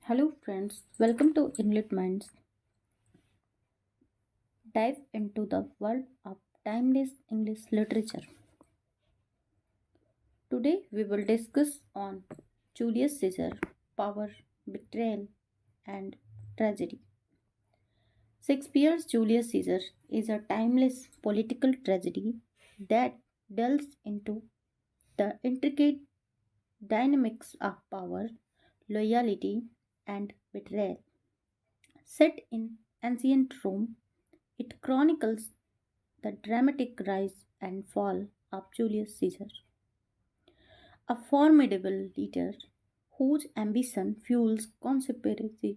Hello, friends. Welcome to English Minds. Dive into the world of timeless English literature. Today, we will discuss on Julius Caesar, power, betrayal, and tragedy. Shakespeare's Julius Caesar is a timeless political tragedy that delves into the intricate dynamics of power, loyalty, and betrayal. Set in ancient Rome, it chronicles the dramatic rise and fall of Julius Caesar, a formidable leader whose ambition fuels conspiracies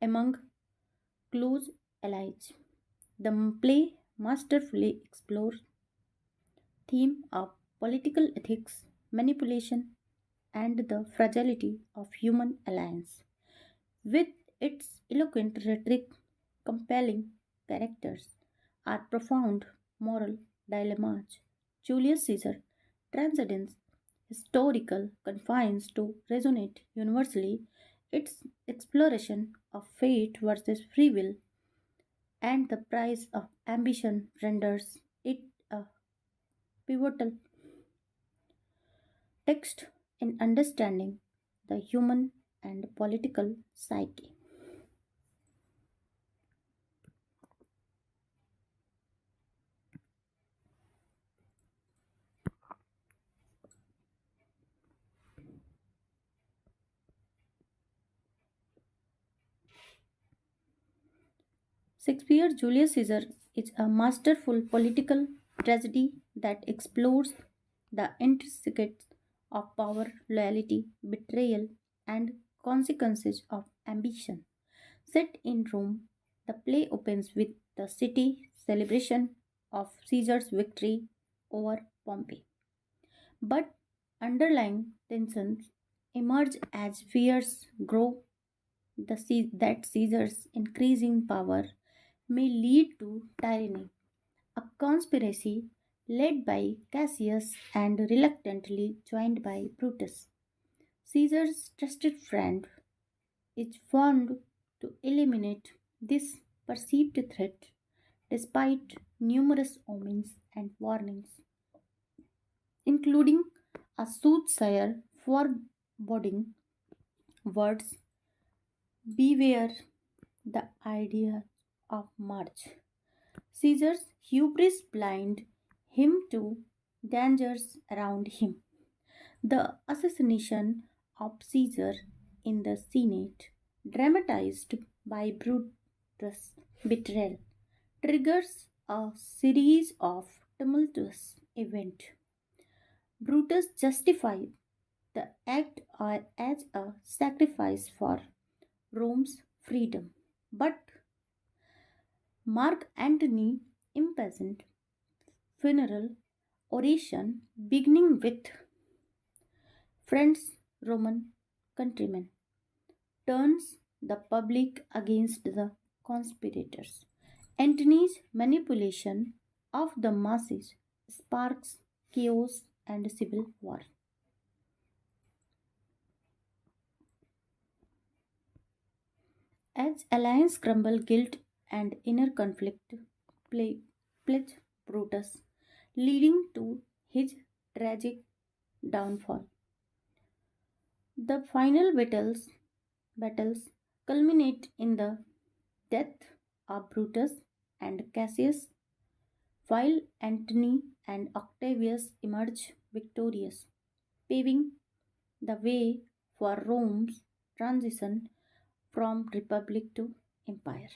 among close allies. The play masterfully explores theme of political ethics, manipulation, and the fragility of human alliance. With its eloquent rhetoric, compelling characters, are profound moral dilemmas. Julius Caesar transcends historical confines to resonate universally. Its exploration of fate versus free will and the price of ambition renders it a pivotal text in understanding the human and political psyche. Shakespeare's Julius Caesar is a masterful political tragedy that explores the intricacies of power, loyalty, betrayal, and consequences of ambition. Set in Rome, the play opens with the city celebration of Caesar's victory over Pompey. But underlying tensions emerge as fears grow that Caesar's increasing power may lead to tyranny. A conspiracy led by Cassius and reluctantly joined by Brutus, Caesar's trusted friend, is formed to eliminate this perceived threat despite numerous omens and warnings, including a soothsayer foreboding words, beware the idea of march. Caesar's hubris blind him to dangers around him. The assassination of Caesar in the Senate, dramatized by Brutus' betrayal, triggers a series of tumultuous events. Brutus justified the act as a sacrifice for Rome's freedom, but Mark Antony impassioned funeral oration beginning with friends, Roman countrymen, turns the public against the conspirators. Antony's manipulation of the masses sparks chaos and civil war. As alliance crumble, guilt and inner conflict plague Brutus, leading to his tragic downfall. The final battles culminate in the death of Brutus and Cassius, while Antony and Octavius emerge victorious, paving the way for Rome's transition from republic to empire.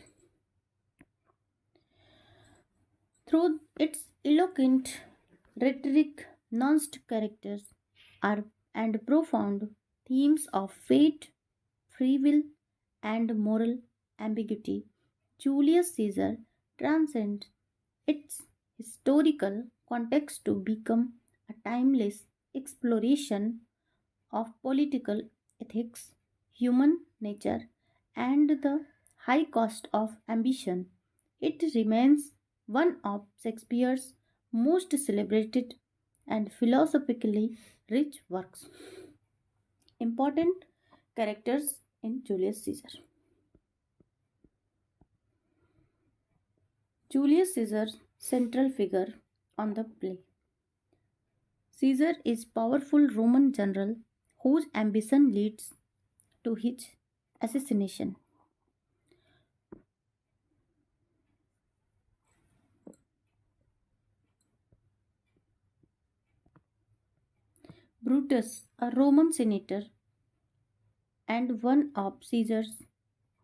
Through its eloquent rhetoric, nuanced characters are and profound themes of fate, free will, and moral ambiguity, Julius Caesar transcends its historical context to become a timeless exploration of political ethics, human nature, and the high cost of ambition. It remains one of Shakespeare's most celebrated and philosophically rich works. Important Characters in Julius Caesar. Julius Caesar, central figure on the play. Caesar is powerful Roman general whose ambition leads to his assassination. Brutus, a Roman senator and one of Caesar's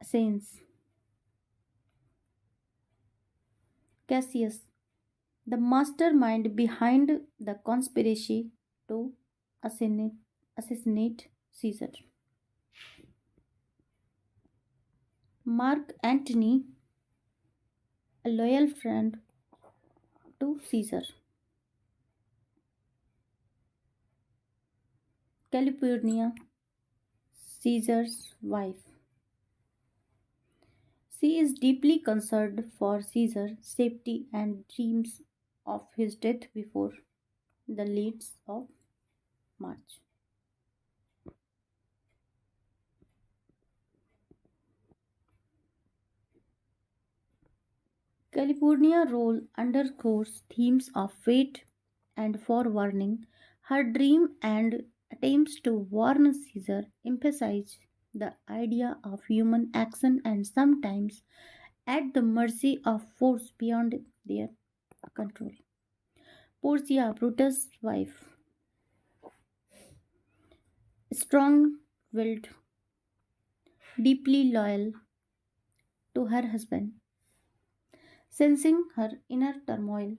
assassins. Cassius, the mastermind behind the conspiracy to assassinate, assassinate Caesar. Mark Antony, a loyal friend to Caesar. Calpurnia, Caesar's wife. She is deeply concerned for Caesar's safety and dreams of his death before the leads of March. California role underscores themes of fate and forewarning. Her dream and attempts to warn Caesar emphasize the idea of human action and sometimes at the mercy of force beyond their control. Portia, Brutus' wife, strong willed, deeply loyal to her husband, sensing her inner turmoil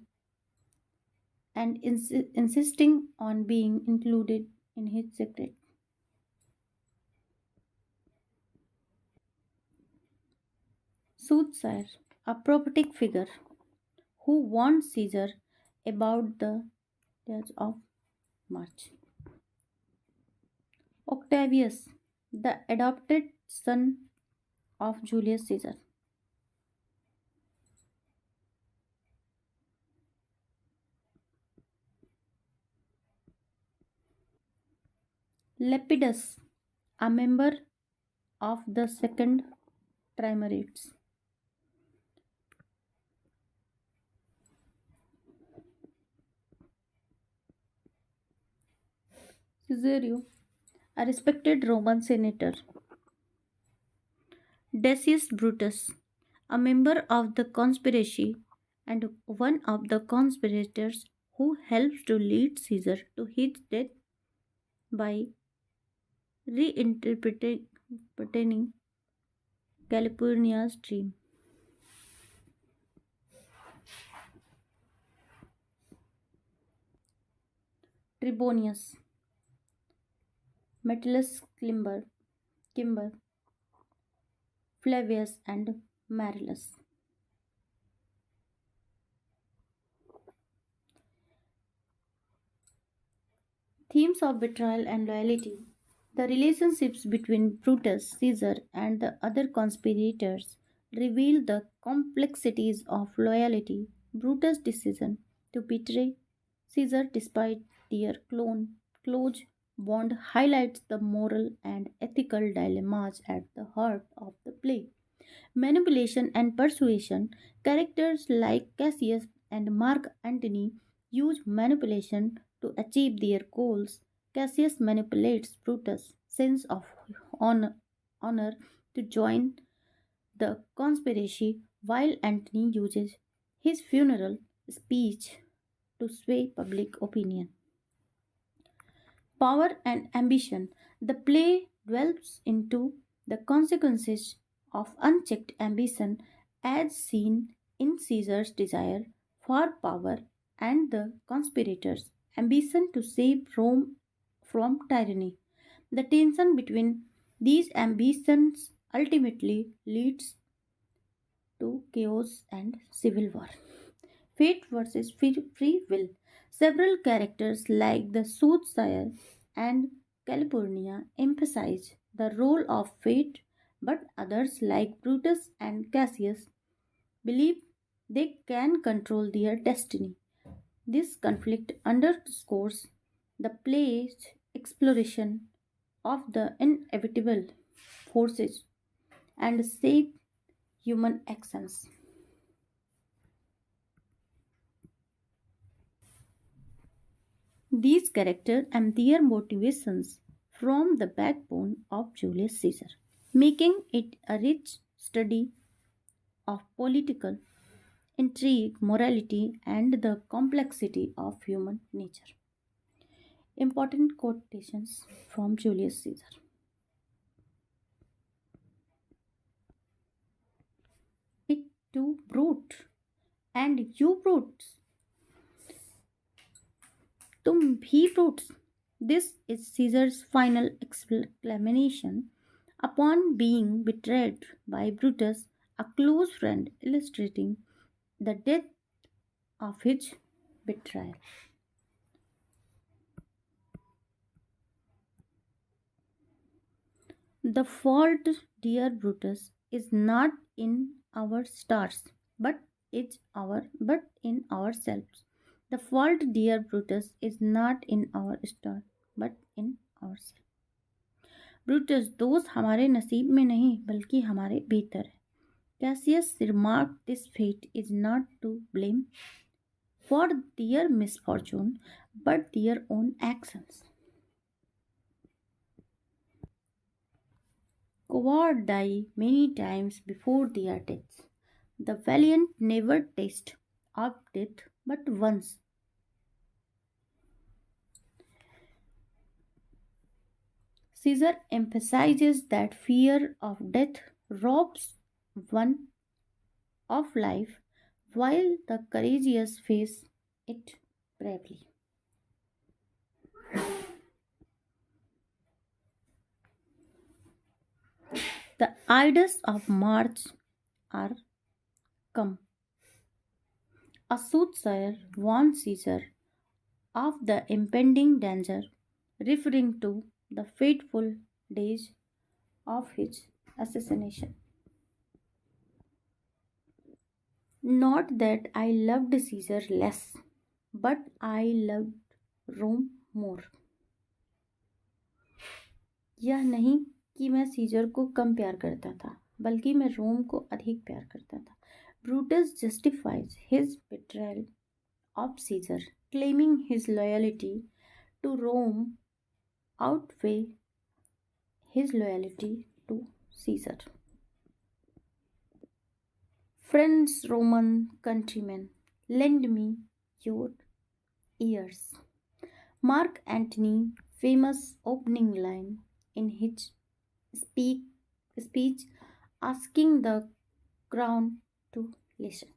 and insisting on being included in his secret. Soothsayer, a prophetic figure who warned Caesar about the death of March. Octavius, the adopted son of Julius Caesar. Lepidus, a member of the second triumvirs. Caesarion, a respected Roman senator. Decius Brutus, a member of the conspiracy and one of the conspirators who helps to lead Caesar to his death by reinterpreting California's dream. Tribonius, Metellus Kimber, Flavius, and Marilus. Themes of betrayal and loyalty. The relationships between Brutus, Caesar, and the other conspirators reveal the complexities of loyalty. Brutus' decision to betray Caesar despite their close bond highlights the moral and ethical dilemmas at the heart of the play. Manipulation and persuasion. Characters like Cassius and Mark Antony use manipulation to achieve their goals. Cassius manipulates Brutus' sense of honor, honor to join the conspiracy, while Antony uses his funeral speech to sway public opinion. Power and ambition. The play delves into the consequences of unchecked ambition as seen in Caesar's desire for power and the conspirators' ambition to save Rome from tyranny. The tension between these ambitions ultimately leads to chaos and civil war. Fate versus free will. Several characters like the soothsayer and California emphasize the role of fate, but others like Brutus and Cassius believe they can control their destiny. This conflict underscores the play's exploration of the inevitable forces and shape human actions. These characters and their motivations form the backbone of Julius Caesar, making it a rich study of political intrigue, morality, and the complexity of human nature. Important quotations from Julius Caesar. It too brute, and you brutes, तुम भी brutes. This is Caesar's final exclamation upon being betrayed by Brutus, a close friend, illustrating the depth of his betrayal. The fault, dear Brutus, is not in our stars, but in ourselves. The fault, dear Brutus, is not in our star, but in ourselves. Brutus, दोष हमारे नसीब में नहीं बल्कि हमारे भीतर है. Cassius remarked this fate is not to blame for their misfortune, but their own actions. Cowards die many times before their deaths. The valiant never taste of death but once. Caesar emphasizes that fear of death robs one of life, while the courageous face it bravely. The ides of March are come. A soothsayer warned Caesar of the impending danger, referring to the fateful days of his assassination. Not that I loved Caesar less, but I loved Rome more. यह नहीं कि मैं scissor को कम प्यार करता था, बल्कि मैं रोम को अधिक प्यार करता था. Brutus justifies his betrayal of Caesar, claiming his loyalty to Rome outweigh his loyalty to Caesar. Friends, Roman countrymen, lend me your ears. Mark Antony's famous opening line in his speech asking the crowd to listen.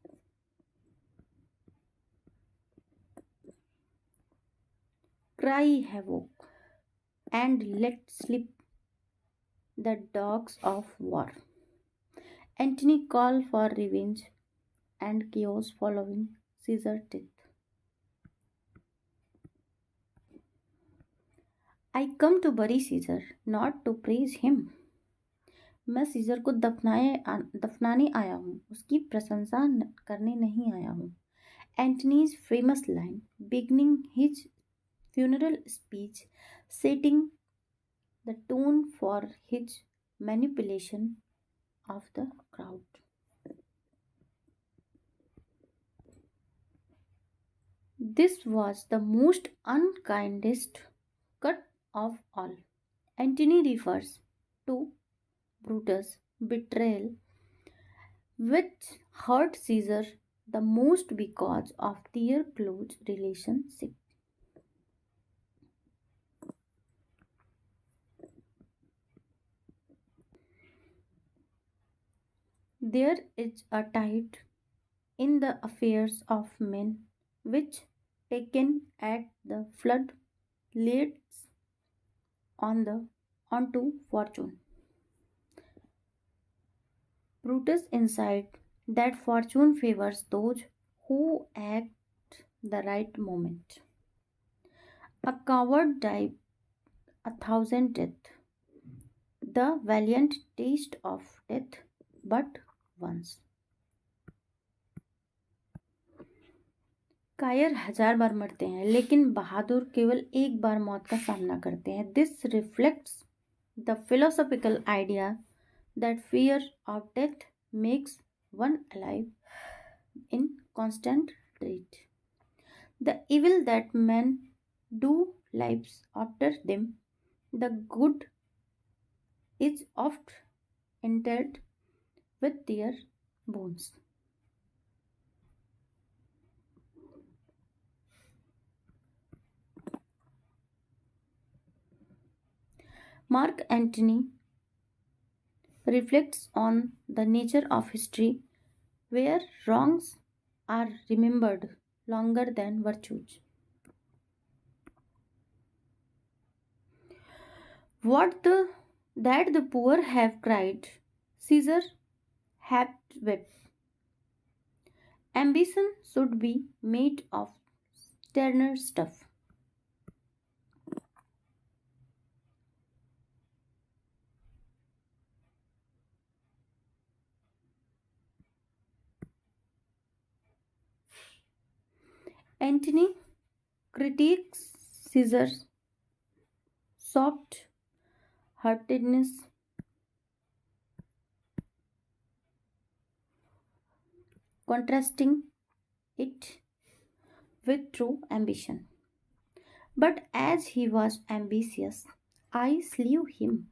Cry havoc and let slip the dogs of war. Antony called for revenge and chaos following Caesar's death. I come to bury Caesar, not to praise him. मैं scissor को दफनाने आया हूँ, उसकी प्रशंसा करने नहीं आया हूँ. Antony's famous line, beginning his funeral speech, setting the tone for his manipulation of the crowd. This was the most unkindest cut of all. Antony refers to Brutus' betrayal, which hurt Caesar the most because of their close relationship. There is a tide in the affairs of men which, taken at the flood, leads onto fortune. Brutus insight that fortune favors those who act the right moment. A coward died 1,000 deaths. The valiant taste of death but once. कायर 1,000 बार मरते हैं, लेकिन बहादुर केवल एक बार मौत का सामना करते हैं. This reflects The philosophical idea that fear of death makes one alive in constant dread. The evil that men do lives after them, the good is oft interred with their bones. Mark Antony reflects on the nature of history where wrongs are remembered longer than virtues. What the that the poor have cried, Caesar hath wept. Ambition should be made of sterner stuff. Antony critiques Caesar's soft heartedness, contrasting it with true ambition. But as he was ambitious, I slew him.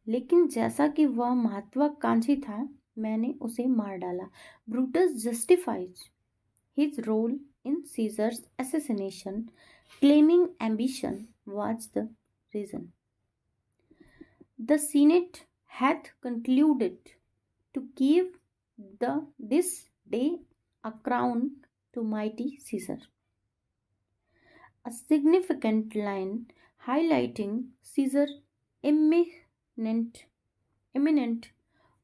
लेकिन जैसा कि वह महत्वाकांक्षी था मैंने उसे मार डाला. Brutus justifies his role in Caesar's assassination, claiming ambition was the reason. The Senate hath concluded to give this day a crown to mighty Caesar. A significant line highlighting Caesar's imminent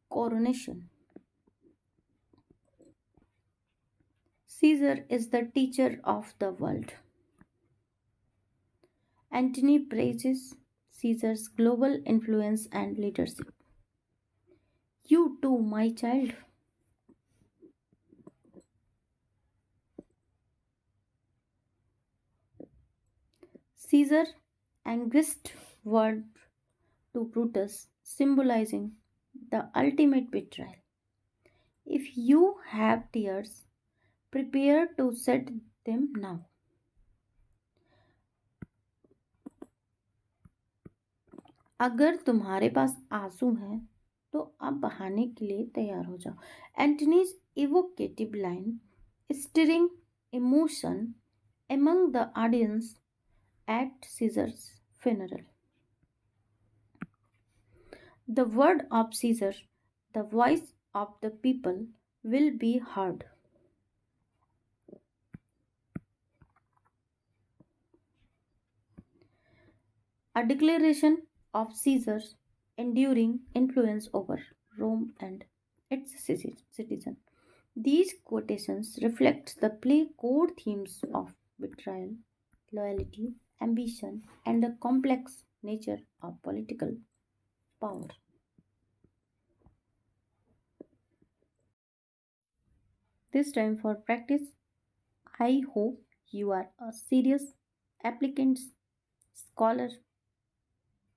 coronation. Caesar is the teacher of the world. Antony praises Caesar's global influence and leadership. You too, my child. Caesar anguished word to Brutus, symbolizing the ultimate betrayal. If you have tears, prepare to shed them now. अगर तुम्हारे पास आंसू हैं तो अब बहाने के लिए तैयार हो जाओ. Antony's evocative line stirring emotion among the audience at Caesar's funeral. The word of Caesar, the voice of the people, will be heard. A declaration of Caesar's enduring influence over Rome and its citizens. These quotations reflect the play core themes of betrayal, loyalty, ambition, and the complex nature of political power. This time for practice, I hope you are a serious applicant scholar.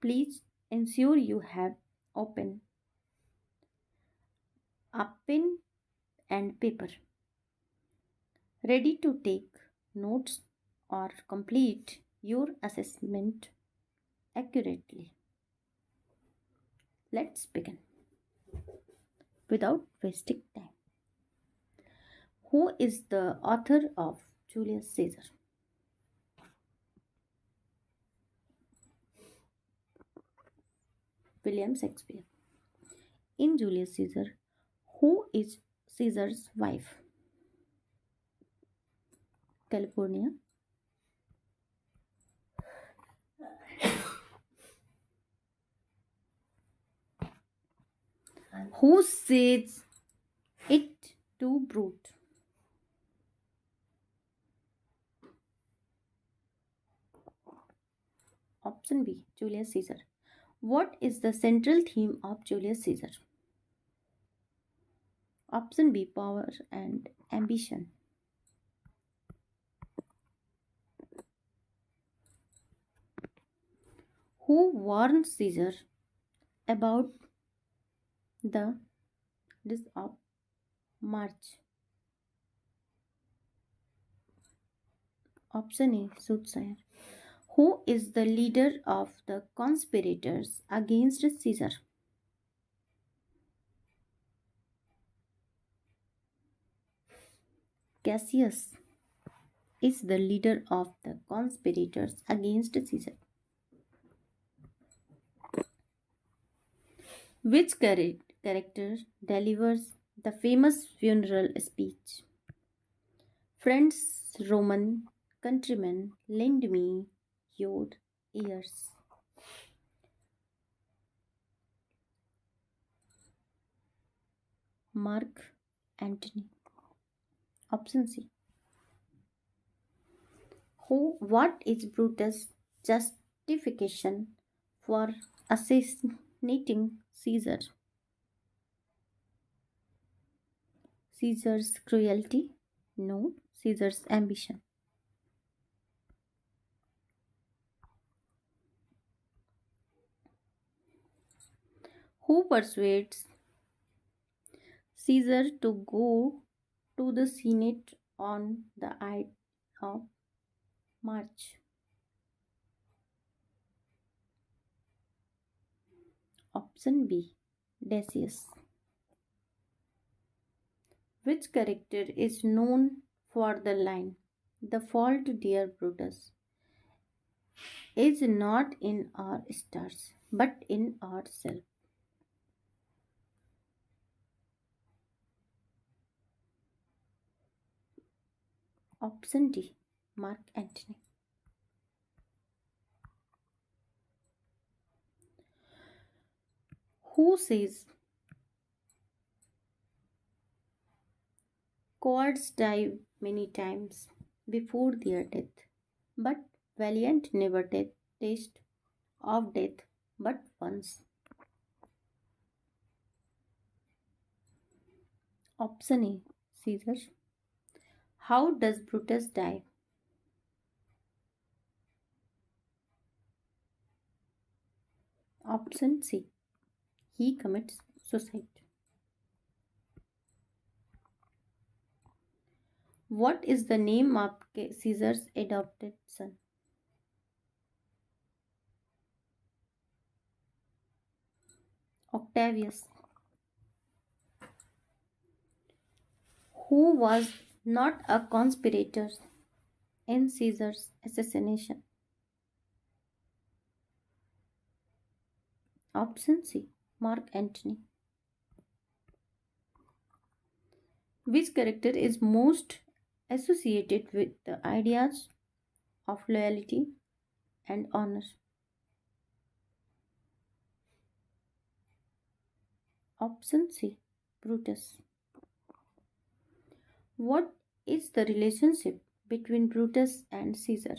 Please ensure you have open a pen and paper ready to take notes or complete your assessment accurately. Let's begin without wasting time. Who is the author of Julius Caesar? William Shakespeare. In Julius Caesar, who is Caesar's wife? California. Who says it to Brute? Option B, Julius Caesar. What is the central theme of Julius Caesar? Option B, power and ambition. Who warned Caesar about the this of march? Option A, soothsayer. Who is the leader of the conspirators against Caesar? Cassius is the leader of the conspirators against Caesar. Which character delivers the famous funeral speech? Friends, Roman countrymen, lend me your ears. Mark Antony. Option C. What is Brutus' justification for assassinating Caesar? Caesar's cruelty? No, Caesar's ambition. Who persuades Caesar to go to the Senate on the Ide of March? Option B. Decius. Which character is known for the line, "The fault, dear Brutus, is not in our stars, but in ourselves"? Option D. Mark Antony. Who says cowards die many times before their death, but valiant never taste of death but once? Option A. Caesar. How does Brutus die? Option C. He commits suicide. What is the name of Caesar's adopted son? Octavius. Who was not a conspirator in Caesar's assassination? Option C. Mark Antony. Which character is most associated with the ideas of loyalty and honor? Option C. Brutus. What is the relationship between Brutus and Caesar?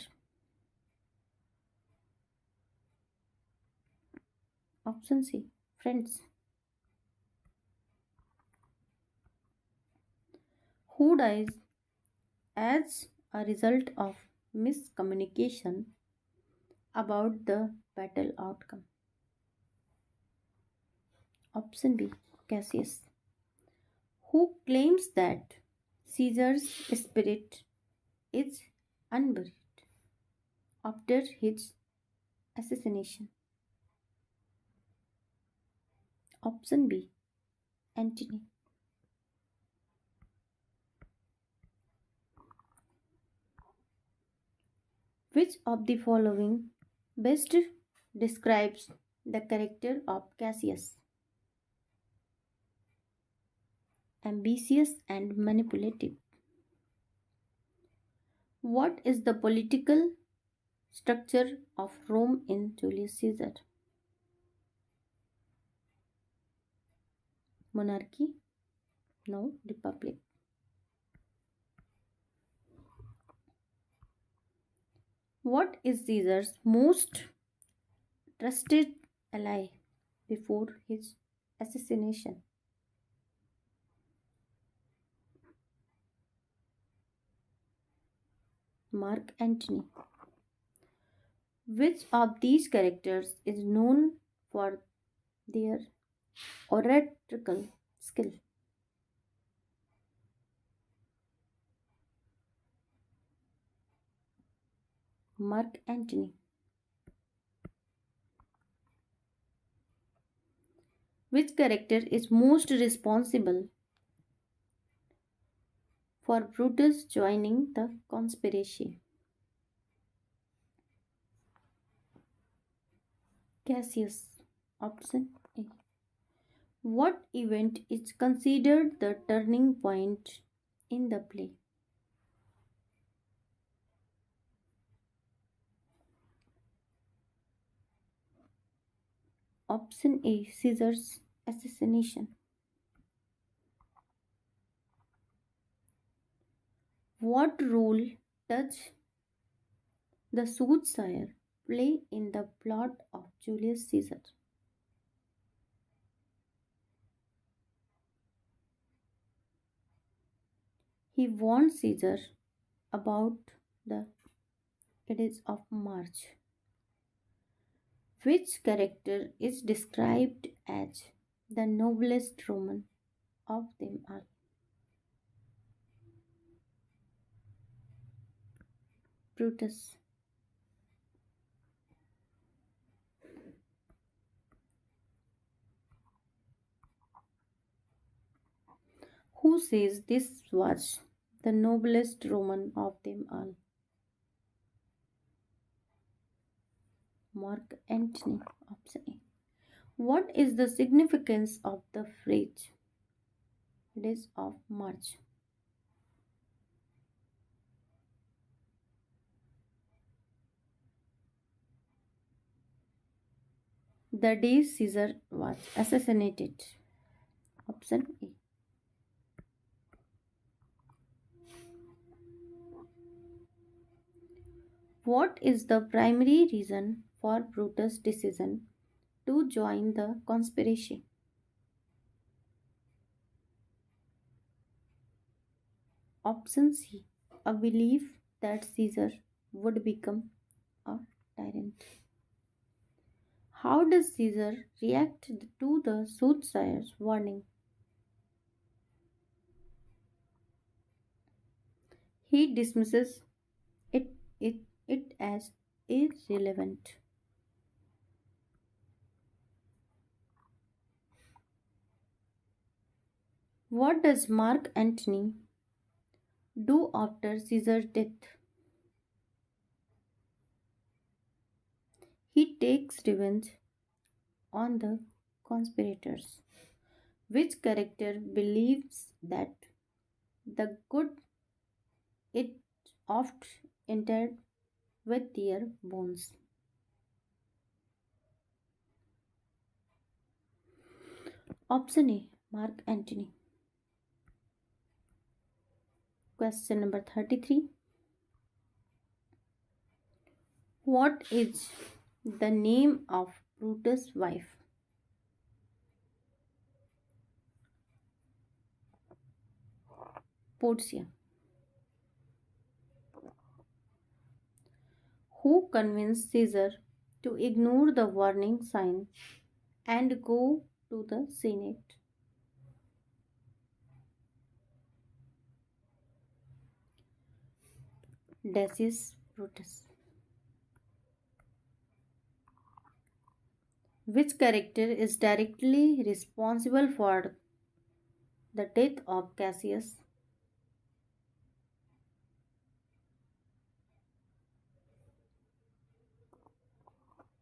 Option C. Friends. Who dies as a result of miscommunication about the battle outcome? Option B. Cassius. Who claims that Caesar's spirit is unburied after his assassination? Option B. Antony. Which of the following best describes the character of Cassius? Ambitious and manipulative. What is the political structure of Rome in Julius Caesar? Monarchy? No, republic. What is Caesar's most trusted ally before his assassination? Mark Antony. Which of these characters is known for their oratorical skill? Mark Antony. Which character is most responsible for Brutus joining the conspiracy? Cassius. Option A. What event is considered the turning point in the play? Option A. Caesar's assassination. What role does the soothsayer play in the plot of Julius Caesar? He warned Caesar about the Ides of March. Which character is described as the noblest Roman of them all? Brutus. Who says this was the noblest Roman of them all? Mark Antony. Option A. What is the significance of the phrase Days of March? The day Caesar was assassinated. Option A. What is the primary reason for Brutus' decision to join the conspiracy? Option C. A belief that Caesar would become a tyrant. How does Caesar react to the soothsayer's warning? He dismisses it, it as irrelevant. What does Mark Antony do after Caesar's death? He takes revenge on the conspirators. Which character believes that the good it oft entered with their bones? Option A. Mark Antony. Question number 33. What is the name of Brutus' wife? Portia. Who convinced Caesar to ignore the warning sign and go to the Senate? Decius Brutus. Which character is directly responsible for the death of Cassius?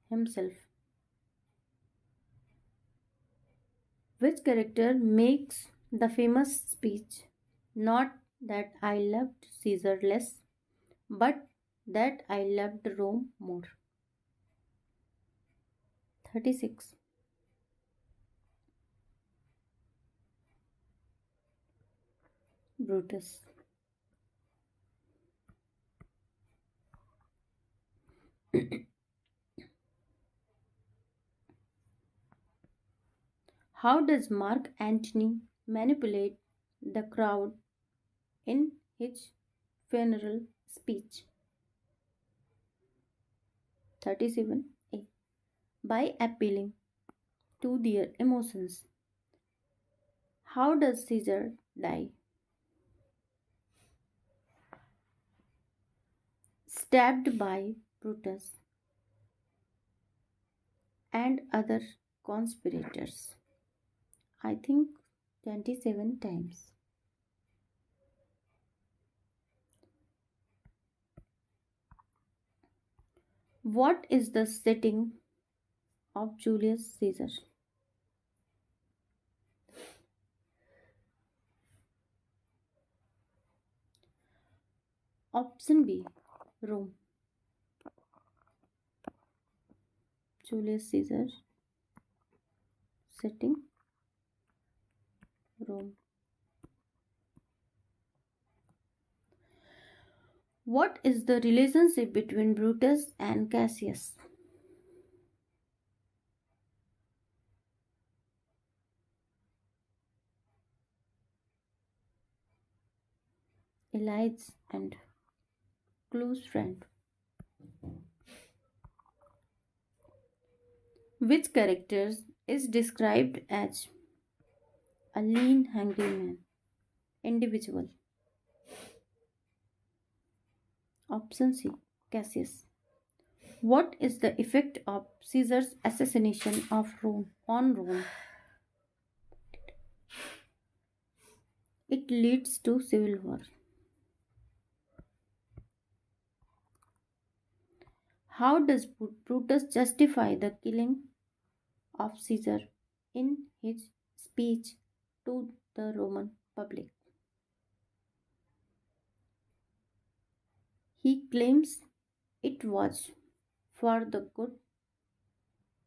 Himself. Which character makes the famous speech? Not that I loved Caesar less, but that I loved Rome more. 36. Brutus. How does Mark Antony manipulate the crowd in his funeral speech? 37a. By appealing to their emotions. How does Caesar die? Stabbed by Brutus and other conspirators. I think 27 times. What is the setting of Julius Caesar? Option B, Rome. Julius Caesar setting Rome. What is the relationship between Brutus and Cassius? Allies and close friend. Which character is described as a lean, hungry man? Individual. Option C, Cassius. What is the effect of Caesar's assassination of Rome on Rome? It leads to civil war. How does Brutus justify the killing of Caesar in his speech to the Roman public? He claims it was for the good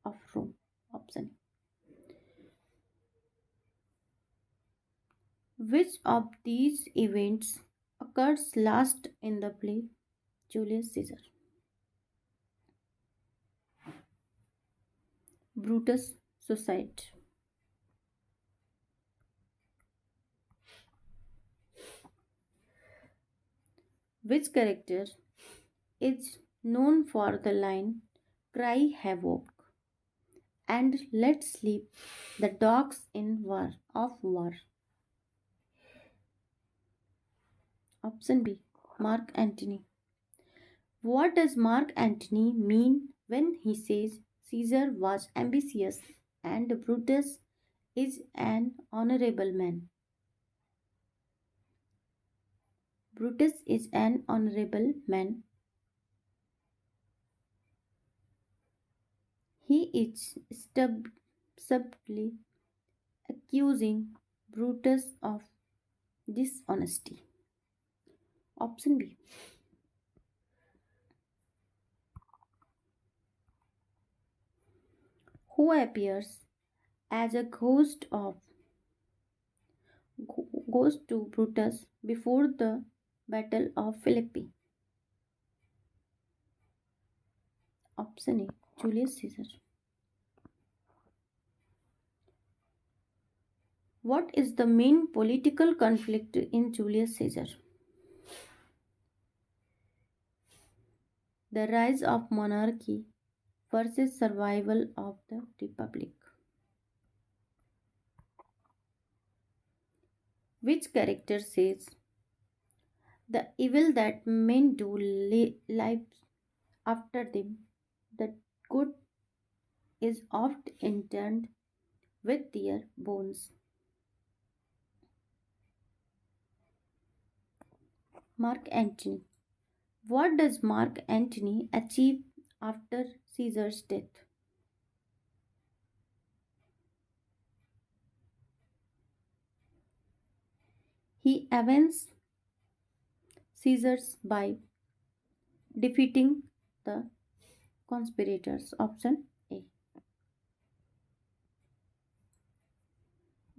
of Rome. Option. Which of these events occurs last in the play Julius Caesar? Brutus' suicide. Which character is known for the line cry havoc and let sleep the dogs in war of war? Option B, Mark Antony. What does Mark Antony mean when he says Caesar was ambitious and Brutus is an honorable man? Brutus is an honorable man. He is subtly accusing Brutus of dishonesty. Option B. Who appears as a ghost to Brutus before the Battle of Philippi? Option A, Julius Caesar. What is the main political conflict in Julius Caesar? The rise of monarchy versus survival of the republic. Which character says the evil that men do lives after them, the good is oft interred with their bones? Mark Antony. What does Mark Antony achieve after Caesar's death? He avenges Caesar's by defeating the conspirators. Option A.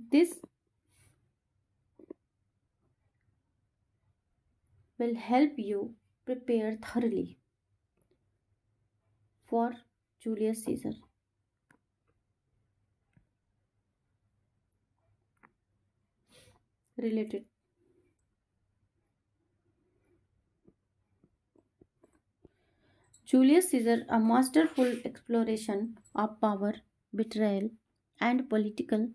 This will help you prepare thoroughly for Julius Caesar. Related. Julius Caesar, a masterful exploration of power, betrayal, and political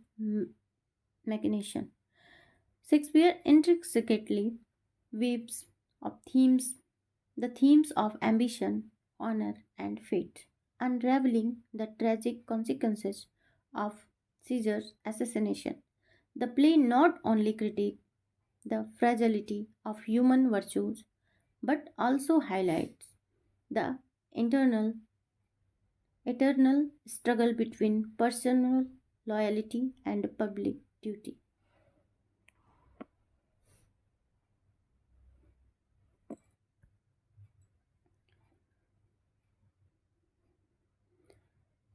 machination. Shakespeare intricately weaves of themes, the themes of ambition, honor, and fate, unraveling the tragic consequences of Caesar's assassination. The play not only critiques the fragility of human virtues but also highlights the internal eternal struggle between personal loyalty and public duty.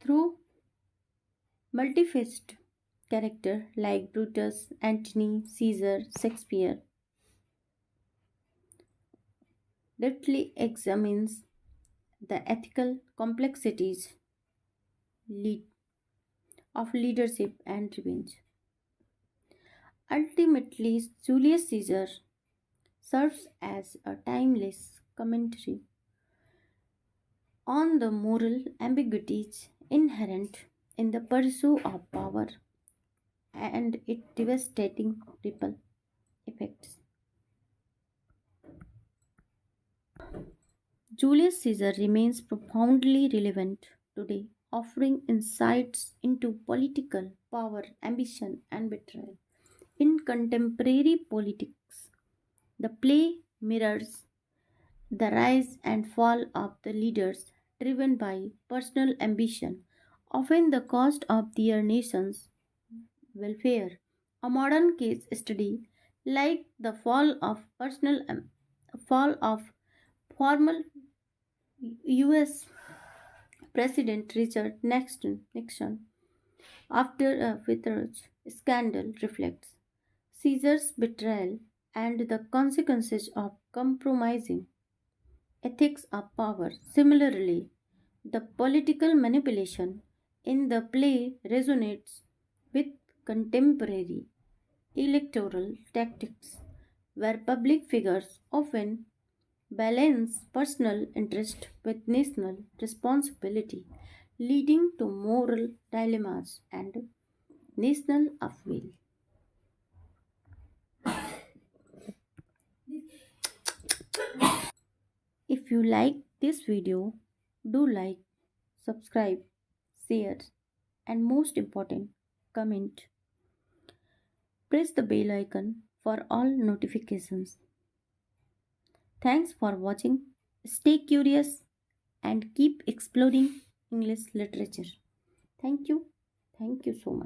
Through multifaceted characters like Brutus, Antony, Caesar, Shakespeare deftly examines the ethical complexities lead of leadership and revenge. Ultimately, Julius Caesar serves as a timeless commentary on the moral ambiguities inherent in the pursuit of power and its devastating ripple effects. Julius Caesar remains profoundly relevant today, offering insights into political power, ambition, and betrayal. In contemporary politics, the play mirrors the rise and fall of the leaders driven by personal ambition, often the cost of their nation's welfare. A modern case study, like the fall of former U.S. President Richard Nixon after a Witherage scandal, reflects Caesar's betrayal and the consequences of compromising ethics of power. Similarly, the political manipulation in the play resonates with contemporary electoral tactics, where public figures often balance personal interest with national responsibility, leading to moral dilemmas and national upheaval. If you like this video, do like, subscribe, share, and most important, comment. Press the bell icon for all notifications. Thanks for watching. Stay curious and keep exploring English literature. Thank you. Thank you so much.